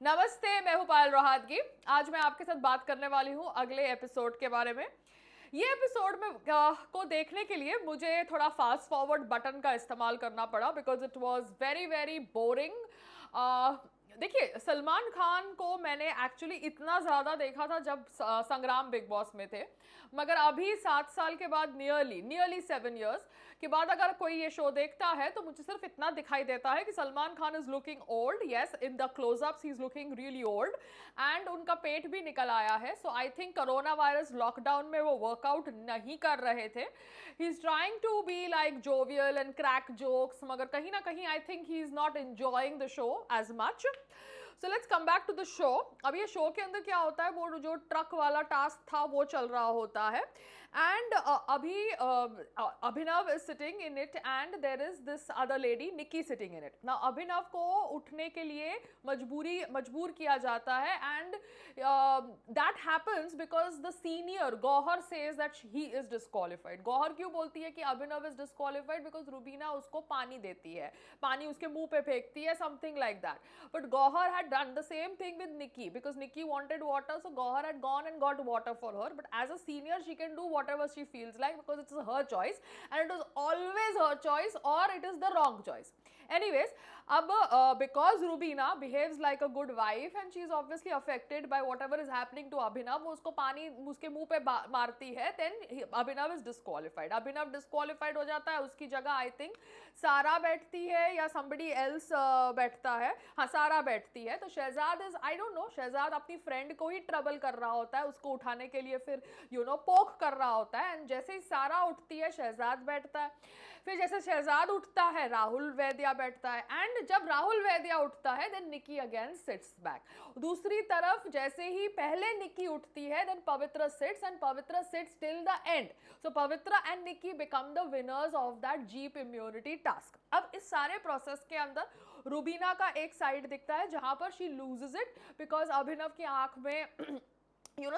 नमस्ते, मैं हूँ पायल रोहातगी। आज मैं आपके साथ बात करने वाली हूँ अगले एपिसोड के बारे में। ये एपिसोड में को देखने के लिए मुझे थोड़ा फास्ट फॉरवर्ड बटन का इस्तेमाल करना पड़ा because it was very very boring. देखिए, सलमान खान को मैंने एक्चुअली इतना ज़्यादा देखा था जब संग्राम बिग बॉस में थे, मगर अभी 7 साल के बाद, नियरली नियरली 7 इयर्स के बाद अगर कोई ये शो देखता है तो मुझे सिर्फ इतना दिखाई देता है कि Salman Khan is looking old. Yes, in the closeups he is looking really old and उनका पेट भी निकल आया है। So I think corona virus lockdown में वो वर्कआउट नहीं कर रहे थे। He is trying to be like jovial and crack jokes, मगर कहीं ना कहीं I think he is not enjoying the show as much. So let's come back to the show. अब ये शो के अंदर क्या होता है, वो जो ट्रक वाला टास्क था वो चल रहा होता है एंड अभी Abhinav is sitting in it and there is this other lady Nikki sitting in it. ना अभिनव को उठने के लिए मजबूर किया जाता है and that happens because the senior Gauahar says that he is disqualified. Gauahar क्यों बोलती है कि Abhinav is disqualified? Because Rubina उसको पानी देती है, पानी उसके मुंह पे फेंकती है, something like that. But Gauhar had done the same thing with Nikki because Nikki wanted water, so Gauhar had gone and got water for her. But as a senior, she can do whatever she feels like because it's her choice, and it was always her choice or it is the wrong choice. Anyways, अब because Rubina behaves like a good wife and she is obviously affected by whatever is happening to Abhinav, वो उसको पानी उसके मुंह पे मारती है, then Abhinav is disqualified. Abhinav disqualified हो जाता है, उसकी जगह I think सारा बैठती है या somebody else बैठता है। हाँ, सारा बैठती है। तो Shehzad is, I don't know, Shehzad अपनी फ्रेंड को ही ट्रबल कर रहा होता है, उसको उठाने के लिए फिर पोक कर रहा होता है एंड जैसे ही सारा उठती है शहजाद बैठता है। फिर जैसे शहजाद उठता है राहुल वैद्या बैठता है एंड जब राहुल वैद्या उठता है देन निकी अगेन सिट्स बैक। दूसरी तरफ जैसे ही पहले निकी उठती है then Pavitra sits and Pavitra sits till the end. So Pavitra and Nikki become the winners of that jeep immunity task. अब इस सारे प्रोसेस के अंदर रुबीना का एक साइड दिखता है जहां पर शी लूजेस इट बिकॉज अभिनव की आंख में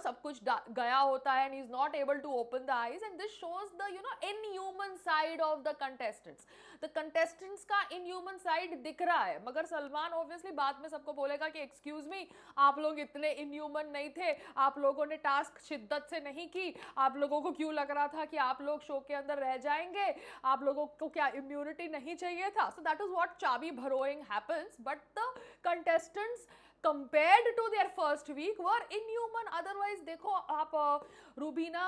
सब कुछ गया होता है and he's not able to open the eyes and this shows the inhuman side of the contestants का inhuman side दिख रहा है। मगर सलमान obviously बाद में सबको बोलेगा कि excuse me, आप लोग इतने inhuman नहीं थे, आप लोगों ने टास्क शिद्दत से नहीं की, आप लोगों को क्यों लग रहा था कि आप लोग शो के अंदर रह जाएंगे, आप लोगों को क्या इम्यूनिटी नहीं चाहिए था? So that is what चाबी भरोइंग happens, but the contestants compared to their first week were inhuman. Otherwise देखो आप रुबीना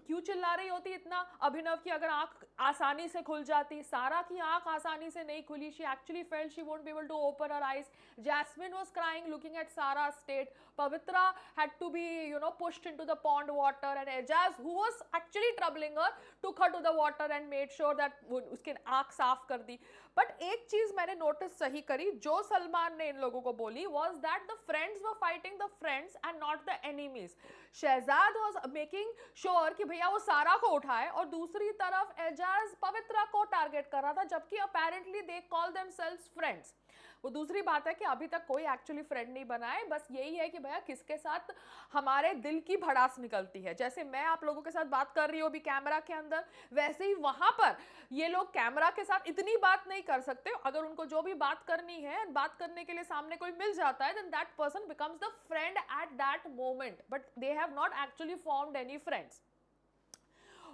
क्यों चिल्ला रही होती इतना? अभिनव की अगर आंख आसानी से खुल जाती, सारा की आंख आसानी से नहीं खुली, she actually felt she won't be able to open her eyes. Jasmine was crying looking at Sarah's state. Pavitra had to be pushed into the pond water and Ejaz, who was actually troubling her, took her to the water and made sure that उसके आंख साफ कर दी। But एक चीज मैंने notice सही करी जो सलमान ने इन लोगों को बोली was that the friends were fighting the friends and not the enemies. Shahzad was making sure कि भैया वो सारा को उठाए और दूसरी तरफ एजाज पवित्रा को टारगेट कर रहा था, जबकि apparently they call themselves friends. वो दूसरी बात है कि अभी तक कोई एक्चुअली फ्रेंड नहीं बना है, बस यही है कि भैया किसके साथ हमारे दिल की भड़ास निकलती है। जैसे मैं आप लोगों के साथ बात कर रही हूँ अभी कैमरा के अंदर, वैसे ही वहां पर ये लोग कैमरा के साथ इतनी बात नहीं कर सकते। अगर उनको जो भी बात करनी है, बात करने के लिए सामने कोई मिल जाता है, then that person becomes the friend at that moment, but they have not actually formed any friends.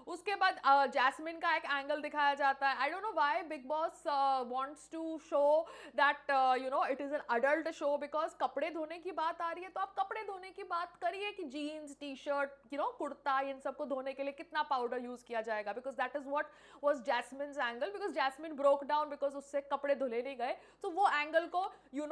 उसके बाद जैस्मिन का एक एंगल दिखाया जाता है। I don't know why Bigg Boss wants to show that it is an adult show because कपड़े धोने की बात आ रही है तो आप कपड़े धोने की बात करिए कि जीन्स, टी शर्ट, कुर्ता, इन सबको धोने के लिए कितना पाउडर यूज किया जाएगा, because that is what was Jasmin's angle. Because Jasmin broke down because उससे कपड़े धुले नहीं गए, तो वो एंगल को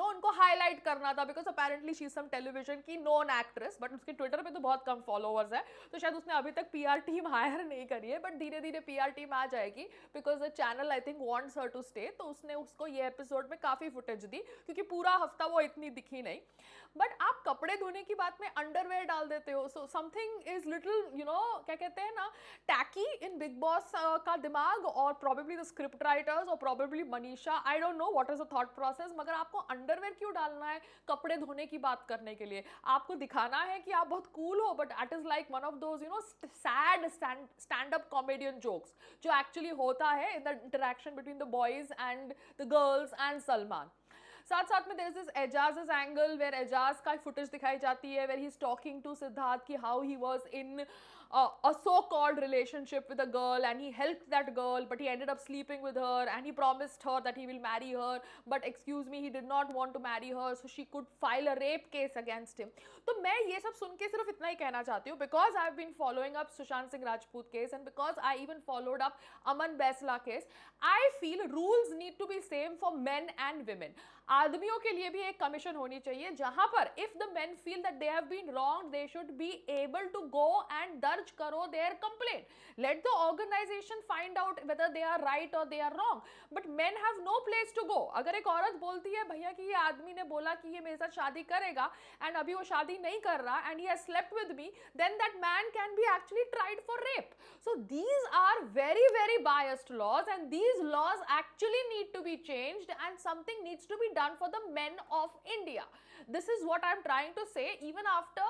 उनको हाईलाइट करना था because apparently she is some television की नॉन एक्ट्रेस, बट उसके ट्विटर पे तो बहुत कम फॉलोअर्स है, तो शायद उसने अभी तक पीआर टीम हायर नहीं करी है, बट धीरे धीरे पीआर टीम आ जाएगी because the channel I think wants her to stay. तो उसने उसको ये एपिसोड में काफी फुटेज दी क्योंकि पूरा हफ्ता वो इतनी दिखी नहीं। बट आप कपड़े धोने की बात में अंडरवेयर डाल देते हो, सो समथिंग इज लिटिल क्या कहते हैं ना, टैकी इन बिग बॉस का दिमाग और प्रोबेबली द स्क्रिप्ट राइटर्स और probably Manisha, I don't know what is the thought process. मगर आपको अंडरवेयर क्यों डालना है कपड़े धोने की बात करने के लिए? आपको दिखाना है कि आप बहुत कूल हो, but it is like one of those sad stand up comedian jokes जो एक्चुअली होता है in the interaction between the boys and the girls and Salman. साथ साथ में there is this Eijaz angle where Eijaz का फुटेज दिखाई जाती है where he is talking to Sidharth कि how he was in a so-called relationship with a girl and he helped that girl but he ended up sleeping with her and he promised her that he will marry her but excuse me he did not want to marry her so she could file a rape case against him. तो मैं ये सब सुन के सिर्फ इतना ही कहना चाहती हूँ because I've been following up Sushant Singh Rajput case and because I even followed up Aman Baisla case, I feel rules need to be same for men and women. आदमियों के लिए भी एक कमीशन होनी चाहिए जहां पर if the men feel that they have been wronged they should be able to go and दर्ज करो their complaint. Let the organization find out whether they are right or they are wrong. But men have no place to go. अगर एक औरत बोलती है भैया कि ये आदमी ने बोला कि ये मेरे साथ शादी करेगा and अभी वो शादी नहीं कर रहा and he has slept with me, then that man can be actually tried for rape. So these are very very biased laws and these laws actually need to be changed and something needs to be done for the men of India. This is what I'm trying to say even after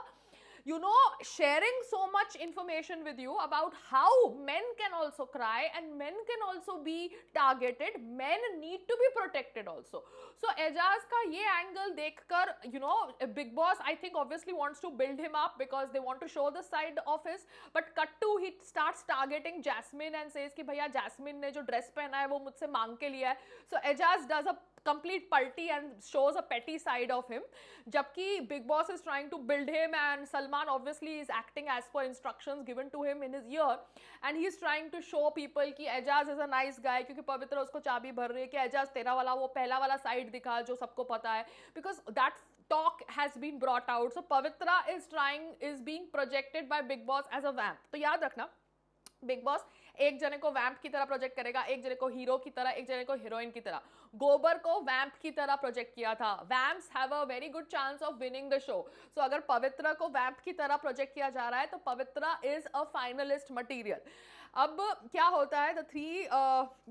sharing so much information with you about how men can also cry and men can also be targeted. Men need to be protected also. So Aijaz ka ye angle dekhkar, Big Boss I think obviously wants to build him up because they want to show the side of his, but cut to he starts targeting Jasmine and says ki bhaiya Jasmine ne jo dress pehna hai wo mujhse मांग के लिया है. So Aijaz does a complete palti and shows a petty side of him, jabki Big Boss is trying to build him and Salman obviously is acting as per instructions given to him in his ear and he is trying to show people ki Aijaz is a nice guy क्योंकि पवित्र उसको चाबी भर रही है कि Aijaz तेरा वाला वो पहला वाला side दिखा जो सबको पता है, because that talk has been brought out. So Pavitra is being projected by Big Boss as a vamp. तो याद रखना बिग बॉस एक जने को वैम्प की तरह प्रोजेक्ट करेगा, एक जने को हीरो की तरह, एक जने को हीरोइन की तरह. गोबर को वैम्प की तरह प्रोजेक्ट किया था. Vamps have a very good chance of winning the show. So अगर पवित्रा को वैम्प की तरह प्रोजेक्ट किया जा रहा है तो पवित्रा इज अ फाइनलिस्ट मटीरियल. अब क्या होता है, द थ्री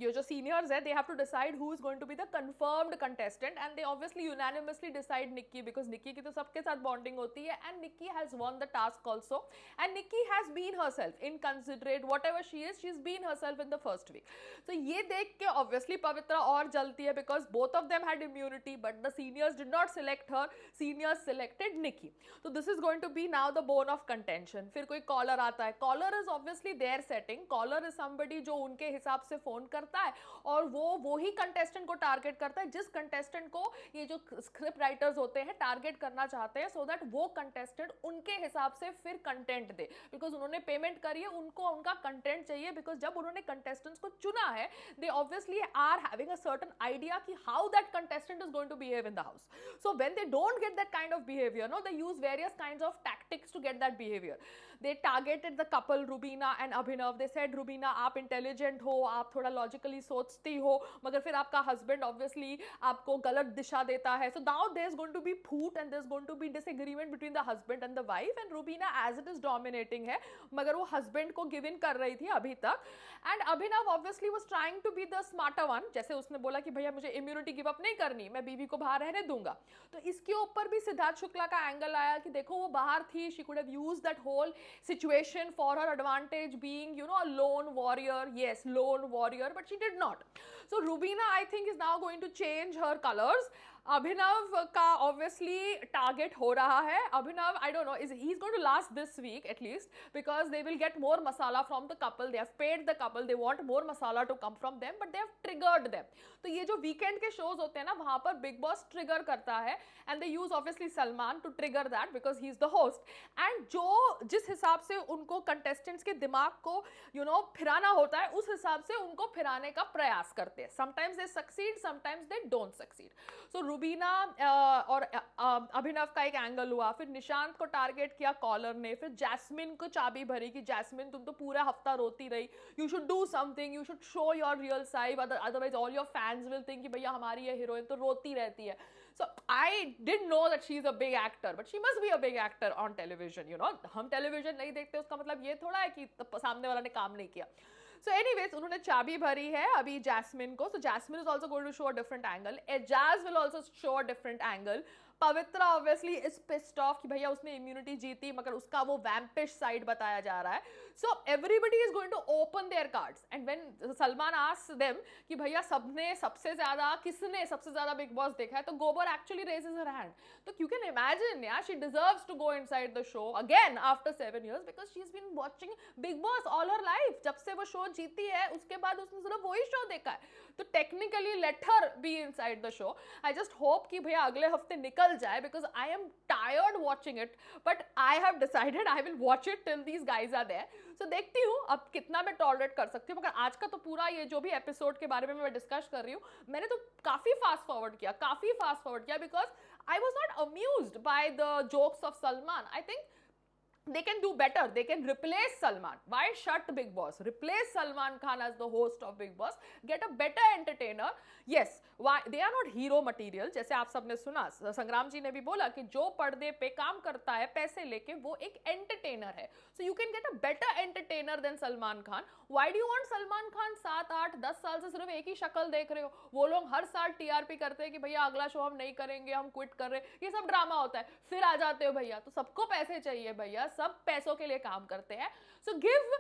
ये जो सीनियर्स है, they have to decide who is going to be the confirmed contestant and they obviously unanimously decide Nikki, because Nikki की तो सबके साथ बॉन्डिंग होती है and Nikki has won the task also and Nikki has been herself inconsiderate, whatever she is been herself in the first week. तो ये देख के ऑब्वियसली पवित्रा और जलती है because both of them had immunity but the seniors did not select her, seniors selected Nikki. तो this is going to be now the bone of contention. फिर कोई कॉलर आता है, caller is obviously there setting, caller is somebody जो उनके हिसाब से phone करता है और वो ही कंटेस्टेंट को टारगेट करता है जिस कंटेस्टेंट को ये जो स्क्रिप्ट राइटर्स होते हैं टारगेट करना चाहते हैं, सो दैट वो कंटेस्टेंट उनके हिसाब से फिर कंटेंट दे, बिकॉज उन्होंने पेमेंट करी है, उनको उनका कंटेंट चाहिए. बिकॉज जब उन्होंने कंटेस्टेंट्स को चुना है, they obviously are having a certain idea कि how that contestant is going to behave in the house. So when they don't get that kind of behaviour, no, they use various kinds of tactics to get that behaviour. They targeted the couple Rubina and Abhinav. They said Rubina आप intelligent हो, आप थोड़ा logically सोचती हो, मगर फिर आपका husband obviously आपको गलत दिशा देता है. So now there is going to be फूट and there is going to be disagreement between the husband and the wife and Rubina as it is dominating है, मगर वो हस्बैंड को गिव इन कर रही थी अभी तक. And Abhinav obviously was trying to be the smarter one, जैसे उसने बोला कि भैया मुझे इम्यूनिटी गिव अप नहीं करनी, मैं बीवी को बाहर रहने दूंगा. तो इसके ऊपर भी सिद्धार्थ शुक्ला का एंगल आया कि देखो वो बाहर थी, she could have used that whole situation for her advantage, being a lone warrior. Yes, lone warrior, but she did not. So Rubina I think is now going to change her colors. अभिनव का obviously target हो रहा है. अभिनव I don't know, he's going to last this week at least because they will get more masala from the couple. They have paid the couple, they want more masala to come from them, but they have triggered them. तो ये जो weekend के shows होते हैं ना, वहाँ पर Big Boss trigger करता है and they use obviously Salman to trigger that because he's the host. And जो जिस हिसाब से उनको contestants के दिमाग को फिराना होता है, उस हिसाब से उनको फिराने का प्रयास करते हैं. Sometimes they succeed, sometimes they don't succeed. So Rubina और अभिनव का एक एंगल हुआ, फिर निशांत को टारगेट किया कॉलर ने, फिर जैस्मिन को चाबी भरी कि जैस्मिन तुम तो पूरा हफ्ता रोती रही, you should do something, you should show your real side, otherwise all your fans will think कि भैया हमारी ये हीरोइन तो रोती रहती है. So I didn't know that she's a big actor, but she must be a big actor on television. हम television नहीं देखते उसका मतलब ये थोड़ा है कि सामने वाला ने काम नहीं किया. So anyways, उन्होंने चाबी भरी है अभी जैस्मिन को. So Jasmine is also going to show a different angle. Aijaz will also show a different angle. Pavitra obviously is pissed off कि भैया उसने इम्यूनिटी जीती मगर उसका वो वैम्पिश साइड बताया जा रहा है. So everybody is going to open their cards and when Salman asks them कि भैया सबने सबसे ज्यादा किसने सबसे ज्यादा बिग बॉस देखा है, तो गोबर एक्चुअली रेजेस हर हैंड. तो यू कैन इमेजिन यार, she deserves to go inside the show again after 7 years because she has been watching Bigg Boss all her life. जब से वो शो जीती है उसके बाद उसने सिर्फ वही शो देखा है. तो technically let her be inside the show. I just hope कि भैया अगले हफ्ते निकल जाए because I am tired watching it, but I have decided I will watch it till these guys are there. So देखती हूँ अब कितना मैं टॉलरेट कर सकती हूँ. मगर आज का तो पूरा ये जो भी एपिसोड के बारे में मैं डिस्कस कर रही हूँ, मैंने तो काफी फास्ट फॉरवर्ड किया because I was not amused by the jokes of Salman. I think they can do better. They can replace Salman. Why shut Big Boss? Replace Salman Khan as the host of Big Boss. Get a better entertainer. Yes, why they are not hero material. जैसे आप सबने सुना, संग्राम जी ने भी बोला कि जो पर्दे पे काम करता है पैसे लेके वो एक एंटरटेनर है. So you can get a better entertainer than Salman Khan. Why do you want Salman Khan 7, 8, 10 साल से सिर्फ एक ही शक्ल देख रहे हो? वो लोग हर साल टीआरपी करते हैं कि भैया अगला शो हम नहीं करेंगे, हम क्विट कर रहे हैं. ये सब ड्रामा होता है. फिर आ जाते हो भैया, तो सबको पैसे चाहिए भैया, सब पैसों के लिए काम करते हैं. So give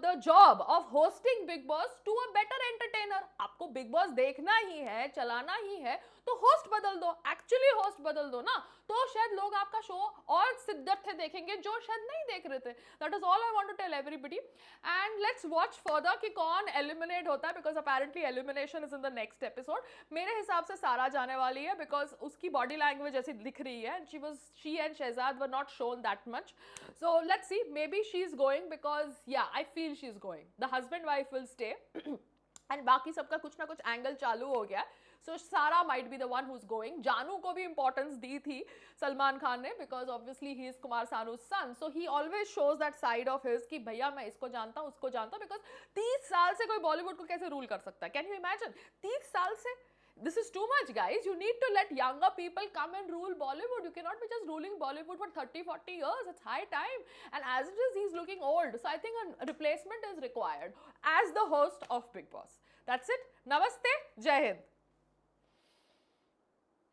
the job of hosting Bigg Boss to a better entertainer. आपको बिग बॉस देखना ही है, चलाना ही है, तो होस्ट बदल दो, एक्चुअली होस्ट बदल दो ना. तो शायद लोग आपका शो और शिद्दत से देखेंगे जो शायद नहीं देख रहे थे. That is all I want to tell everybody. And let's watch further कि कौन एलिमिनेट होता है because apparently elimination is in the next episode. मेरे हिसाब से सारा जाने वाली है बिकॉज उसकी बॉडी लैंग्वेज ऐसी दिख रही है. She and Shahzad were not shown that much. So let's see, maybe she is going because yeah I feel she is going. The husband wife will stay and बाकी सबका कुछ ना कुछ एंगल चालू हो गया. So Sara might be the one who is going. Jaanu को भी इंपॉर्टेंस दी थी सलमान खान ने because obviously he is Kumar Sanu's son. So he always shows that side of his कि भैया मैं इसको जानता हूँ, उसको जानता हूँ. बिकॉज 30 साल से कोई बॉलीवुड को कैसे रूल कर सकता है? कैन यू इमेजिन 30 साल से? This is too much, guys. You need to let younger people come and rule Bollywood. You cannot be just ruling Bollywood for 30, 40 years. It's high time. And as it is, he's looking old. So I think a replacement is required as the host of Big Boss. That's it. Namaste. Jai Hind.